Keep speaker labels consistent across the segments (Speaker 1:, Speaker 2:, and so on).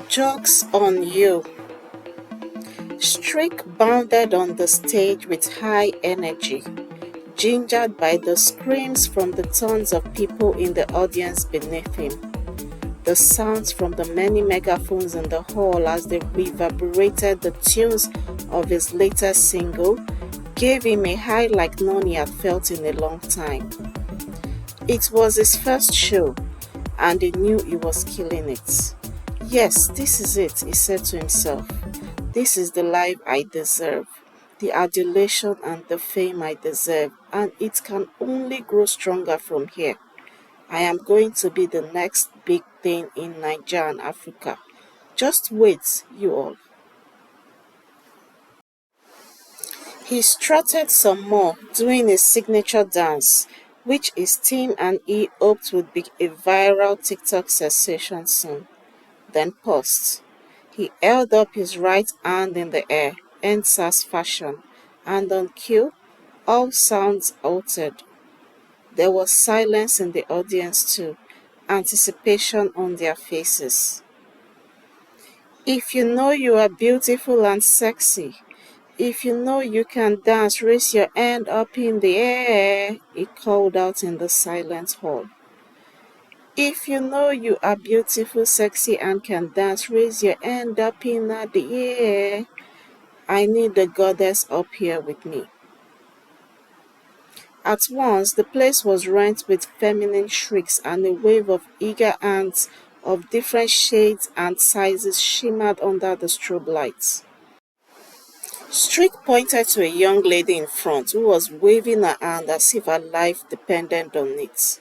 Speaker 1: Joke's on you. Streak bounded on the stage with high energy, gingered by the screams from the tons of people in the audience beneath him. The sounds from the many megaphones in the hall as they reverberated the tunes of his latest single gave him a high like none he had felt in a long time. It was his first show, and he knew he was killing it. Yes, this is it, he said to himself. This is the life I deserve, the adulation and the fame I deserve, and it can only grow stronger from here. I am going to be the next big thing in Nigeria and Africa. Just wait, you all. He strutted some more, doing his signature dance, which his team and he hoped would be a viral TikTok sensation soon. Then paused. He held up his right hand in the air, NSAS fashion, and on cue, all sounds altered. There was silence in the audience too, anticipation on their faces. If you know you are beautiful and sexy, if you know you can dance, raise your hand up in the air, he called out in the silent hall. If you know you are beautiful, sexy, and can dance, raise your hand up in the air. I need the goddess up here with me. At once, the place was rent with feminine shrieks, and a wave of eager hands of different shades and sizes shimmered under the strobe lights. Streak pointed to a young lady in front who was waving her hand as if her life depended on it.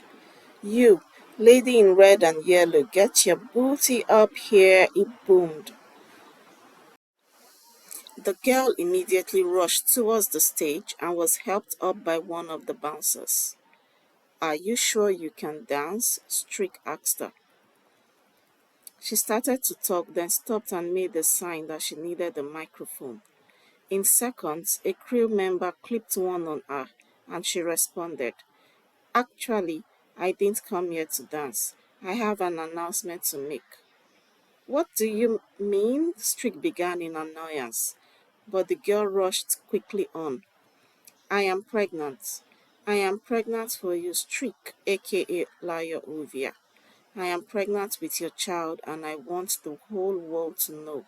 Speaker 1: You, lady in red and yellow, get your booty up here, it boomed. The girl immediately rushed towards the stage and was helped up by one of the bouncers. Are you sure you can dance? Streak asked her. She started to talk, then stopped and made a sign that she needed a microphone. In seconds, a crew member clipped one on her, and she responded, Actually, I didn't come here to dance. I have an announcement to make. What do you mean? Streak began in annoyance, but the girl rushed quickly on. I am pregnant. I am pregnant for you, Streak, aka Liar Ovia. I am pregnant with your child and I want the whole world to know.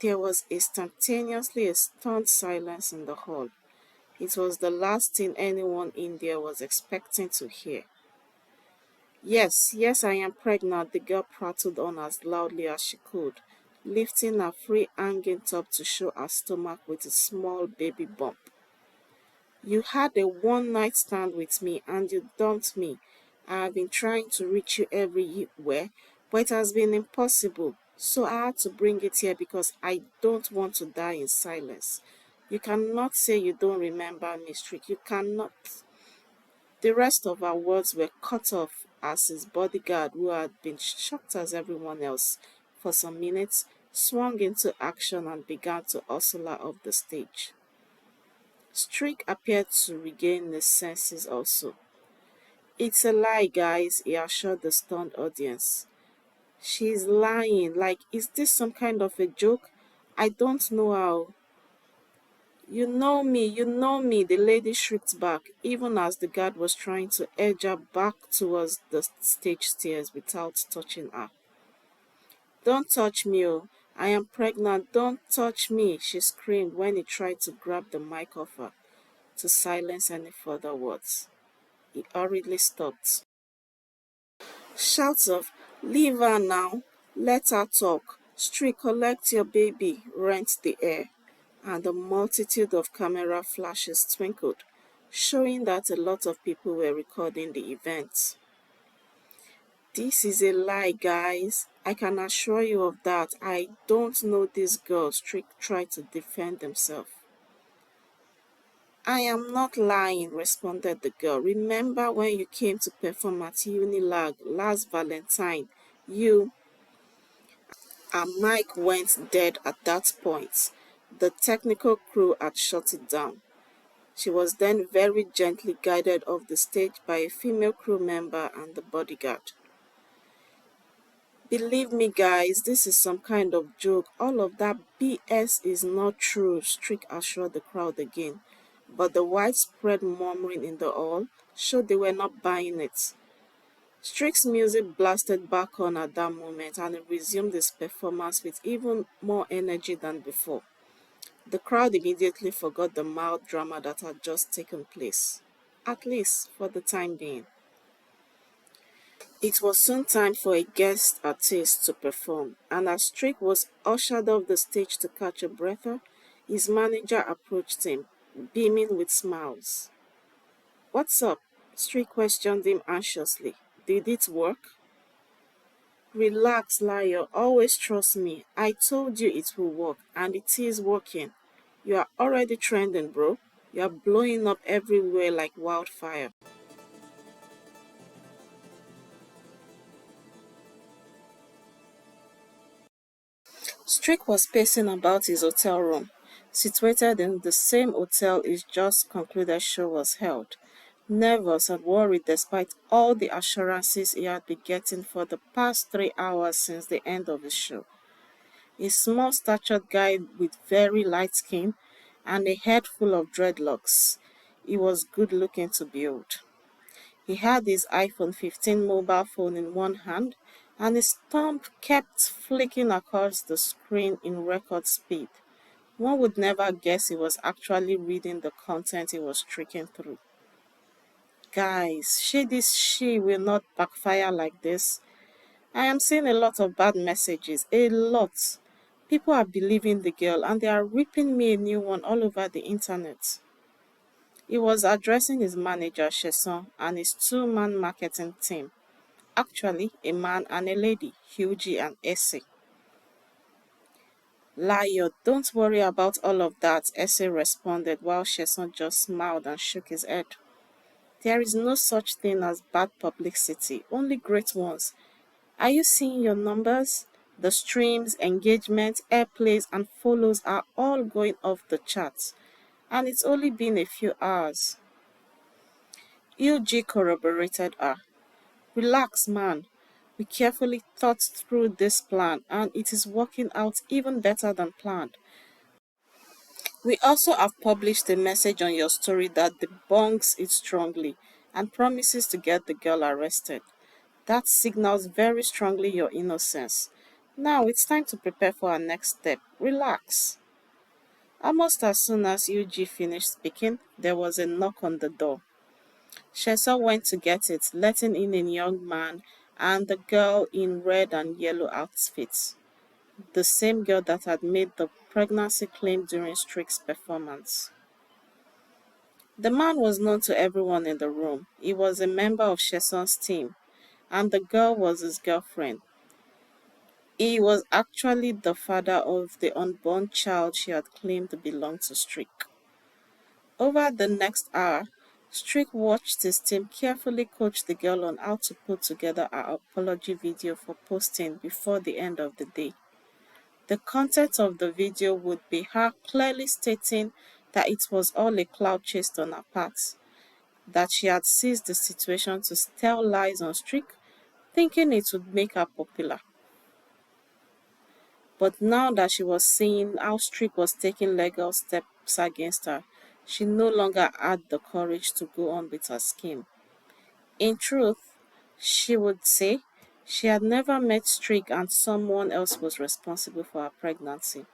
Speaker 1: There was instantaneously a stunned silence in the hall. It was the last thing anyone in there was expecting to hear. Yes, yes, I am pregnant, the girl prattled on as loudly as she could, lifting her free hanging top to show her stomach with a small baby bump. You had a one-night stand with me and you dumped me. I have been trying to reach you everywhere, but it has been impossible. So I had to bring it here because I don't want to die in silence. You cannot say you don't remember me, Streak. You cannot. The rest of our words were cut off as his bodyguard, who had been shocked as everyone else for some minutes, swung into action and began to hustle her off the stage. Streak appeared to regain his senses also. It's a lie, guys, he assured the stunned audience. She's lying. Like, is this some kind of a joke? I don't know how. You know me, the lady shrieked back, even as the guard was trying to edge her back towards the stage stairs without touching her. Don't touch me, oh. I am pregnant. Don't touch me, she screamed when he tried to grab the mic off her to silence any further words. He hurriedly stopped. Shouts of, Leave her now, let her talk, Streak, collect your baby, rent the air, and a multitude of camera flashes twinkled, showing that a lot of people were recording the event. This is a lie, guys. I can assure you of that. I don't know this girl, Streak tried to defend himself. I am not lying, responded the girl. Remember when you came to perform at Unilag last Valentine? Her mic went dead at that point. The technical crew had shut it down. She was then very gently guided off the stage by a female crew member and the bodyguard. Believe me, guys, this is some kind of joke. All of that BS is not true, Strick assured the crowd again. But the widespread murmuring in the hall showed they were not buying it. Strick's music blasted back on at that moment and he resumed his performance with even more energy than before. The crowd immediately forgot the mild drama that had just taken place, at least for the time being. It was soon time for a guest artist to perform, and as Strick was ushered off the stage to catch a breather, his manager approached him, beaming with smiles. "What's up?" Strick questioned him anxiously. "Did it work?" "Relax, liar. Always trust me. I told you it will work, and it is working. You are already trending, bro. You are blowing up everywhere like wildfire." Strick was pacing about his hotel room, situated in the same hotel his just concluded show was held, nervous and worried despite all the assurances he had been getting for the past 3 hours since the end of his show. A small-statured guy with very light skin and a head full of dreadlocks. He was good-looking to behold. He had his iPhone 15 mobile phone in one hand, and his thumb kept flicking across the screen in record speed. One would never guess he was actually reading the content he was streaking through. Guys, she will not backfire like this. I am seeing a lot of bad messages, a lot. People are believing the girl and they are ripping me a new one all over the internet. He was addressing his manager, Sheson, and his two-man marketing team. Actually, a man and a lady, Hughie and Essie. "Liar, don't worry about all of that," Essie responded while Sheson just smiled and shook his head. "There is no such thing as bad publicity, only great ones. Are you seeing your numbers? The streams, engagement, airplays, and follows are all going off the charts. And it's only been a few hours." UG corroborated her. "Relax, man. We carefully thought through this plan and it is working out even better than planned. We also have published a message on your story that debunks it strongly and promises to get the girl arrested. That signals very strongly your innocence. Now it's time to prepare for our next step. Relax." Almost as soon as UG finished speaking, there was a knock on the door. Shesa went to get it, letting in a young man and the girl in red and yellow outfits. The same girl that had made the pregnancy claim during Strick's performance. The man was known to everyone in the room. He was a member of Sheson's team, and the girl was his girlfriend. He was actually the father of the unborn child she had claimed belonged to Strick. Over the next hour, Strick watched his team carefully coach the girl on how to put together her apology video for posting before the end of the day. The content of the video would be her clearly stating that it was all a clout chase on her part, that she had seized the situation to tell lies on Strick, thinking it would make her popular. But now that she was seeing how Strick was taking legal steps against her, she no longer had the courage to go on with her scheme. In truth, she would say she had never met Strick and someone else was responsible for her pregnancy.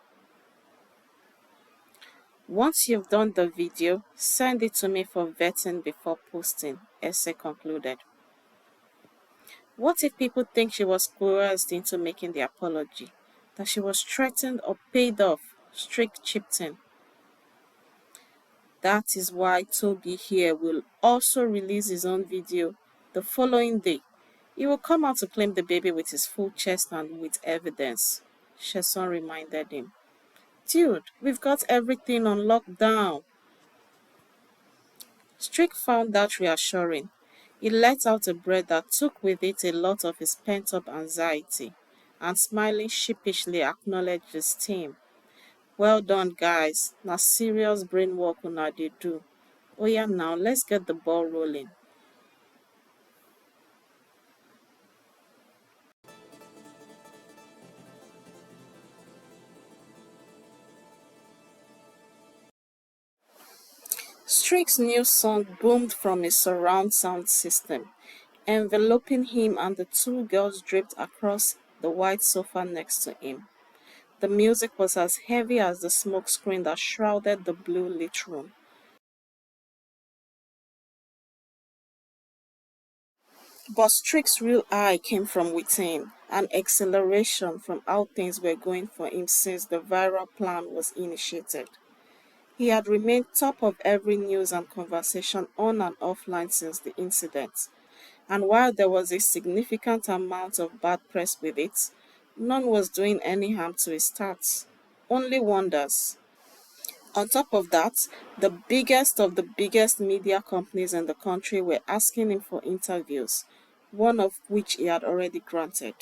Speaker 1: "Once you've done the video, send it to me for vetting before posting," Essay concluded. What if people think she was coerced into making the apology? That she was threatened or paid off? Strick chipped in. "That is why Toby here will also release his own video the following day. He will come out to claim the baby with his full chest and with evidence," Sheson reminded him. "Dude, we've got everything on lockdown." Strick found that reassuring. He let out a breath that took with it a lot of his pent-up anxiety, and smiling sheepishly acknowledged his team. "Well done, guys. Na serious brain work una dey do. Oya now, let's get the ball rolling." Strick's new song boomed from his surround sound system, enveloping him, and the two girls draped across the white sofa next to him. The music was as heavy as the smoke screen that shrouded the blue lit room. But Strick's real eye came from within, an exhilaration from how things were going for him since the viral plan was initiated. He had remained top of every news and conversation on and offline since the incident, and while there was a significant amount of bad press with it, none was doing any harm to his stats. Only wonders. On top of that, the biggest of the biggest media companies in the country were asking him for interviews, one of which he had already granted.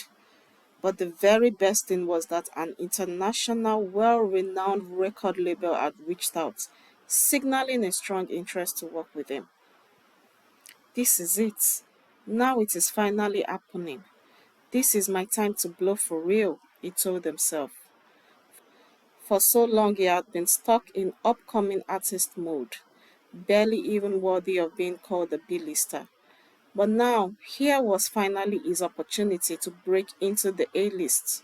Speaker 1: But the very best thing was that an international, well renowned record label had reached out, signaling a strong interest to work with him. This is it. Now it is finally happening. This is my time to blow for real, he told himself. For so long he had been stuck in upcoming artist mode, barely even worthy of being called a B-lister. But now, here was finally his opportunity to break into the A-list.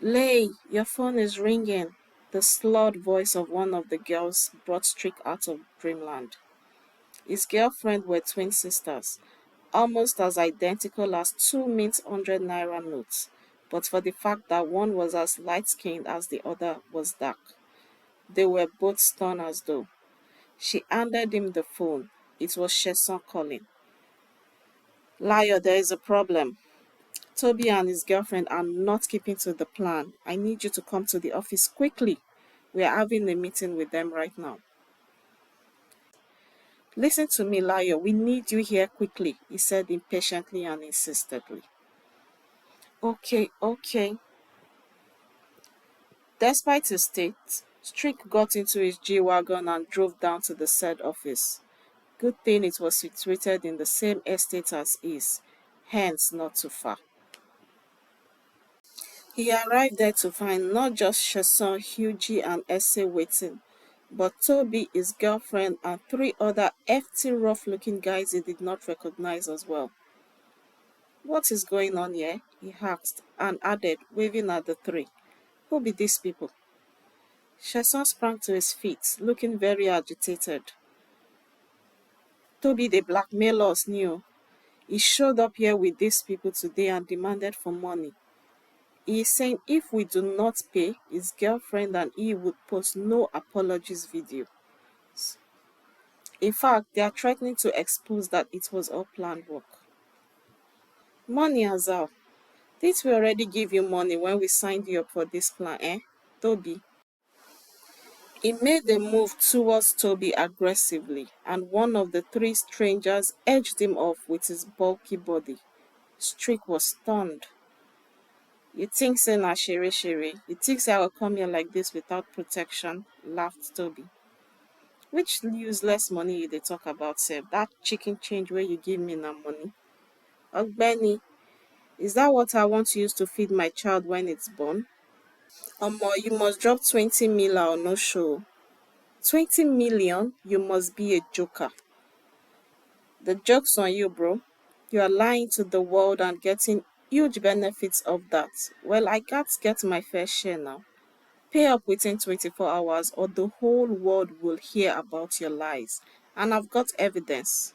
Speaker 1: Lay, your phone is ringing. The slurred voice of one of the girls brought Strick out of dreamland. His girlfriend were twin sisters, almost as identical as two mint 100 naira notes, but for the fact that one was as light skinned as the other was dark. They were both stunned as though. She handed him the phone. It was Sheson calling. Liar, there is a problem. Toby and his girlfriend are not keeping to the plan. I need you to come to the office quickly. We are having a meeting with them right now. Listen to me, Liar. We need you here quickly, he said impatiently and insistently. Okay, okay. Despite his state, Strick got into his G-Wagon and drove down to the said office. Good thing it was situated in the same estate as his, hence not too far. He arrived there to find not just Sheson, Hughie, and Essie waiting, but Toby, his girlfriend, and three other hefty, rough-looking guys he did not recognize as well. What is going on here? He asked, and added, waving at the three. Who be these people? Sheson sprang to his feet, looking very agitated. Toby, the blackmailers knew. He showed up here with these people today and demanded for money. He is saying if we do not pay, his girlfriend and he would post no apologies video. In fact, they are threatening to expose that it was all planned work. Money, Azal. Did we already give you money when we signed you up for this plan, eh? Toby. He made a move towards Toby aggressively, and one of the three strangers edged him off with his bulky body. Strick was stunned. You think say na shere shere? You think say I will come here like this without protection? Laughed Toby. Which useless money you dey talk about, sef? That chicken change where you give me na money? Ogbeni, is that what I want to use to feed my child when it's born? Omo, you must drop 20 mil or no show. 20 million? You must be a joker. The joke's on you, bro. You are lying to the world and getting huge benefits of that. Well, I can't get my fair share now. Pay up within 24 hours or the whole world will hear about your lies. And I've got evidence.